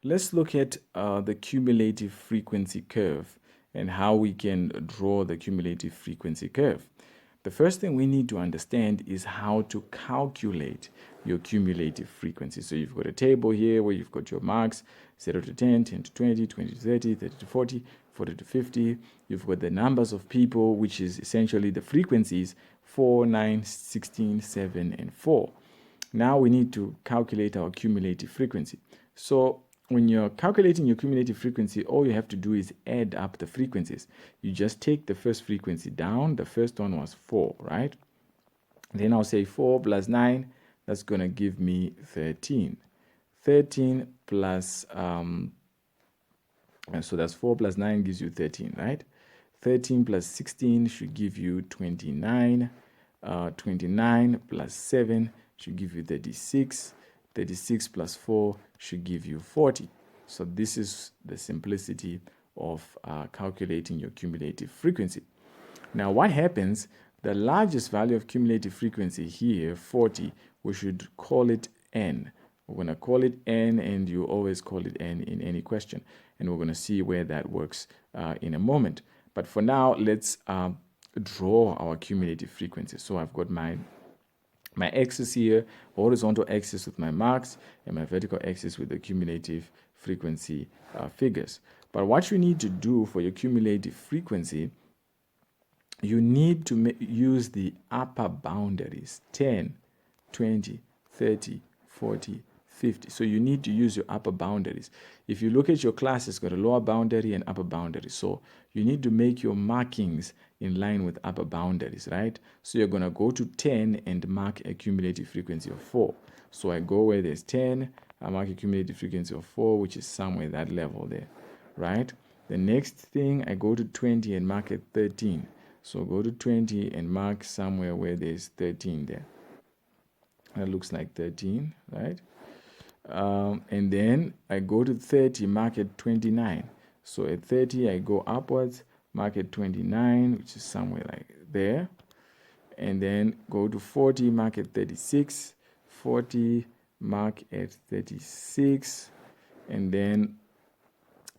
Let's look at the cumulative frequency curve and how we can draw the cumulative frequency curve. The first thing we need to understand is how to calculate your cumulative frequency. So you've got a table here where you've got your marks 0 to 10, 10 to 20, 20 to 30, 30 to 40, 40 to 50. You've got the numbers of people, which is essentially the frequencies 4, 9, 16, 7, and 4. Now we need to calculate our cumulative frequency. So when you're calculating your cumulative frequency, all you have to do is add up the frequencies. You just take the first frequency down. The first one was 4, right? Then I'll say 4 plus 9, that's going to give me 13. 13 plus, so that's 4 plus 9 gives you 13, right? 13 plus 16 should give you 29. 29 plus 7 should give you 36. 36 plus 4 should give you 40. So this is the simplicity of calculating your cumulative frequency. Now what happens, the largest value of cumulative frequency here, 40, we should call it n. We're going to call it n, and you always call it n in any question. And we're going to see where that works in a moment. But for now, let's draw our cumulative frequency. So I've got my axis here, horizontal axis with my marks, and my vertical axis with the cumulative frequency figures. But what you need to do for your cumulative frequency, you need to use the upper boundaries, 10, 20, 30, 40, 50. So you need to use your upper boundaries. If you look at your class, it's got a lower boundary and upper boundary. So you need to make your markings in line with upper boundaries, right? So you're going to go to 10 and mark a cumulative frequency of 4. So I go where there's 10, I mark a cumulative frequency of 4, which is somewhere that level there, right? The next thing, I go to 20 and mark at 13. So go to 20 and mark somewhere where there's 13 there. That looks like 13, right? And then I go to 30, mark at 29. So at 30, I go upwards, mark at 29, which is somewhere like there. And then go to 40, mark at 36. 40, mark at 36. And then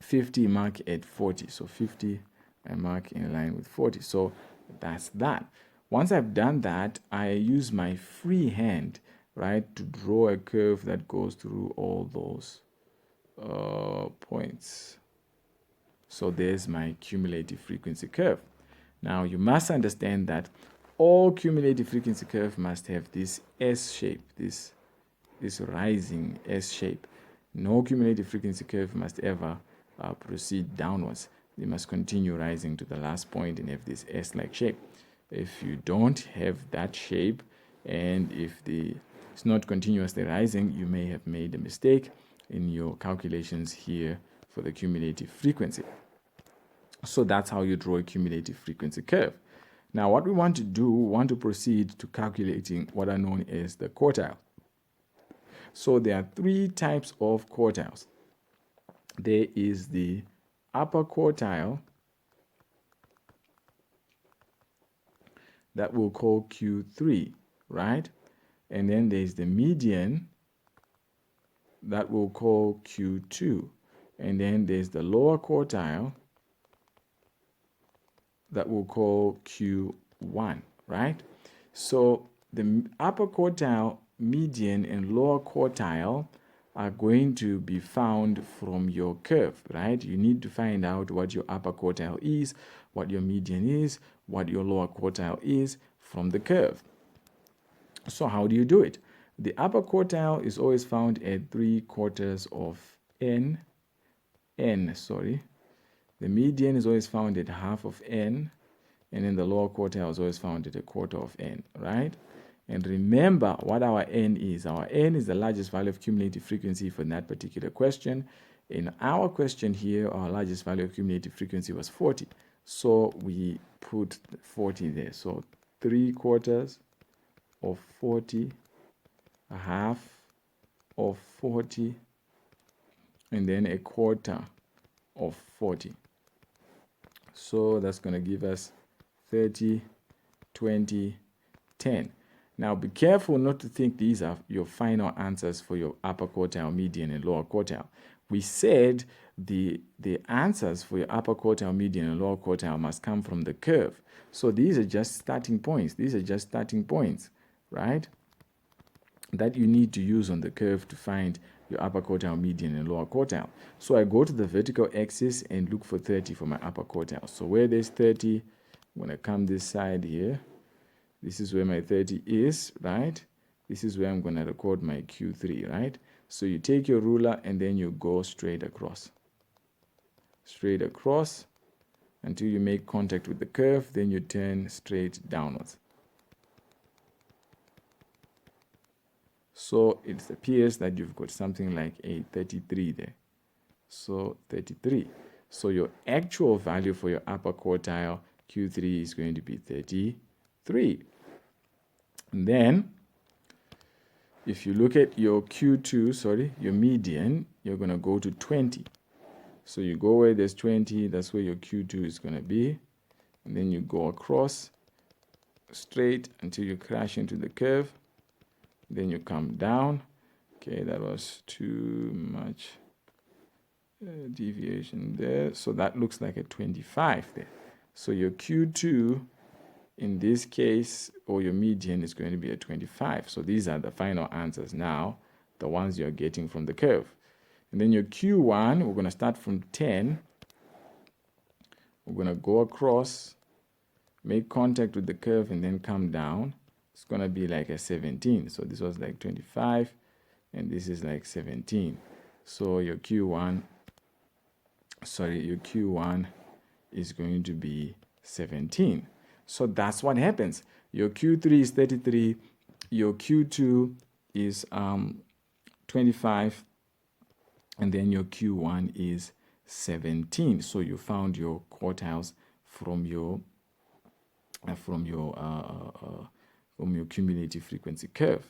50, mark at 40. So 50, I mark in line with 40. So that's that. Once I've done that, I use my free hand, right, to draw a curve that goes through all those points. So there's my cumulative frequency curve. Now you must understand that all cumulative frequency curve must have this S shape, this rising S shape. No cumulative frequency curve must ever proceed downwards. They must continue rising to the last point and have this S-like shape. If you don't have that shape, and if it's not continuously rising, you may have made a mistake in your calculations here for the cumulative frequency. So that's how you draw a cumulative frequency curve. Now what we want to do, we want to proceed to calculating what are known as the quartile. So there are 3 types of quartiles. There is the upper quartile that we'll call Q3, right? And then there's the median that we'll call Q2. And then there's the lower quartile that we'll call Q1, right? So the upper quartile, median, and lower quartile are going to be found from your curve, right? You need to find out what your upper quartile is, what your median is, what your lower quartile is from the curve. So how do you do it? The upper quartile is always found at 3/4 of n. The median is always found at half of n, and then the lower quartile is always found at 1/4 of n, right? And remember what our n is. Our n is the largest value of cumulative frequency for that particular question. In our question here, our largest value of cumulative frequency was 40. So we put 40 there. So 3/4 of 40, a half of 40, and then 1/4 of 40. So that's going to give us 30, 20, 10. Now be careful not to think these are your final answers for your upper quartile, median, and lower quartile. we said the answers for your upper quartile, median, and lower quartile must come from the curve. So these are just starting points. These are just starting points, right? That you need to use on the curve to find your upper quartile, median, and lower quartile. So I go to the vertical axis and look for 30 for my upper quartile. So where there's 30, I'm going to come this side here. This is where my 30 is, right? This is where I'm going to record my Q3, right? So you take your ruler and then you go straight across. Straight across until you make contact with the curve, then you turn straight downwards. So it appears that you've got something like a 33 there. So 33. So your actual value for your upper quartile Q3 is going to be 33. And then if you look at your Q2, your median, you're going to go to 20. So you go where there's 20, that's where your Q2 is going to be. And then you go across straight until you crash into the curve. Then you come down. Okay, that was too much deviation there. So that looks like a 25 there. So your Q2 in this case, or your median, is going to be a 25. So these are the final answers now, the ones you're getting from the curve. And then your Q1, we're going to start from 10. We're going to go across, make contact with the curve, and then come down. It's going to be like a 17. So this was like 25, and this is like 17. So your Q1 is going to be 17. So that's what happens. Your Q3 is 33, your Q2 is 25, and then your Q1 is 17. So you found your quartiles from your cumulative frequency curve.